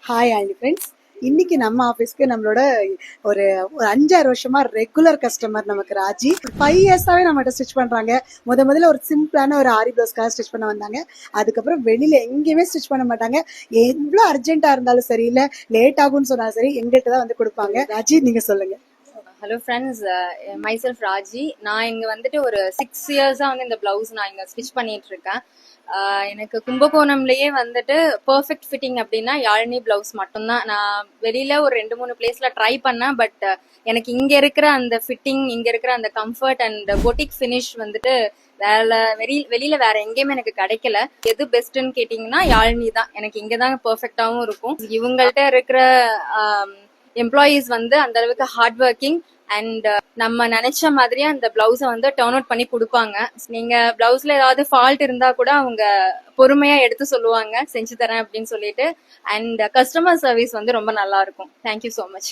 Hi aunty friends. இன்னைக்கு நம்ம ஆஃபீஸ்க்கு நம்மளோட ஒரு 5-6 வருஷமா ரெகுலர் கஸ்டமர் நமக்கு ராஜி. 5 இயர்ஸாவே நம்மகிட்ட ஸ்டிச் பண்றாங்க. முதல்ல ஒரு சிம்பிளான ஒரு ஆரி பிளவுஸ்க்காக ஸ்டிச் பண்ண வந்தாங்க. அதுக்கப்புறம் வெளியில எங்கேயுமே ஸ்டிச் பண்ண மாட்டாங்க. எவ்வளோ அர்ஜென்ட்டா இருந்தாலும் சரி, இல்ல லேட் ஆகும்னு சொன்னாலும் சரி, எங்கள்கிட்ட தான் வந்து கொடுப்பாங்க. ராஜி, நீங்க சொல்லுங்க. Hello friends, myself Raji. நான் இங்கே வந்துட்டு ஒரு 6 இயர்ஸாக வந்து இந்த ப்ளவுஸ் நான் இங்கே ஸ்டிச் பண்ணிட்டு இருக்கேன். எனக்கு கும்பகோணம்லேயே வந்துட்டு பர்ஃபெக்ட் ஃபிட்டிங் அப்படின்னா யாழினி ப்ளவுஸ் மட்டும்தான். நான் வெளியில் ஒரு 2-3 பிளேஸில் ட்ரை பண்ணேன். பட் எனக்கு இங்கே இருக்கிற அந்த ஃபிட்டிங், இங்கே இருக்கிற அந்த கம்ஃபர்ட் அண்ட் பொட்டிக் ஃபினிஷ் வந்துட்டு வெளியில வேற எங்கேயுமே எனக்கு கிடைக்கல. எது பெஸ்ட்ன்னு கேட்டிங்கன்னா யாழினி தான். எனக்கு இங்கே தான் பர்ஃபெக்டாகவும் இருக்கும். இவங்கள்ட்ட இருக்கிற எம்ப்ளாயீஸ் வந்து அந்த அளவுக்கு ஹார்ட் ஒர்க்கிங் அண்ட் நம்ம நினைச்ச மாதிரியே அந்த பிளவுஸை வந்து டர்ன் அவுட் பண்ணி கொடுப்பாங்க. நீங்க பிளவுஸ்ல ஏதாவது ஃபால்ட் இருந்தா கூட அவங்க பொறுமையா எடுத்து சொல்லுவாங்க, செஞ்சு தரேன் அப்படின்னு சொல்லிட்டு. அண்ட் கஸ்டமர் சர்வீஸ் வந்து ரொம்ப நல்லா இருக்கும். Thank you so much.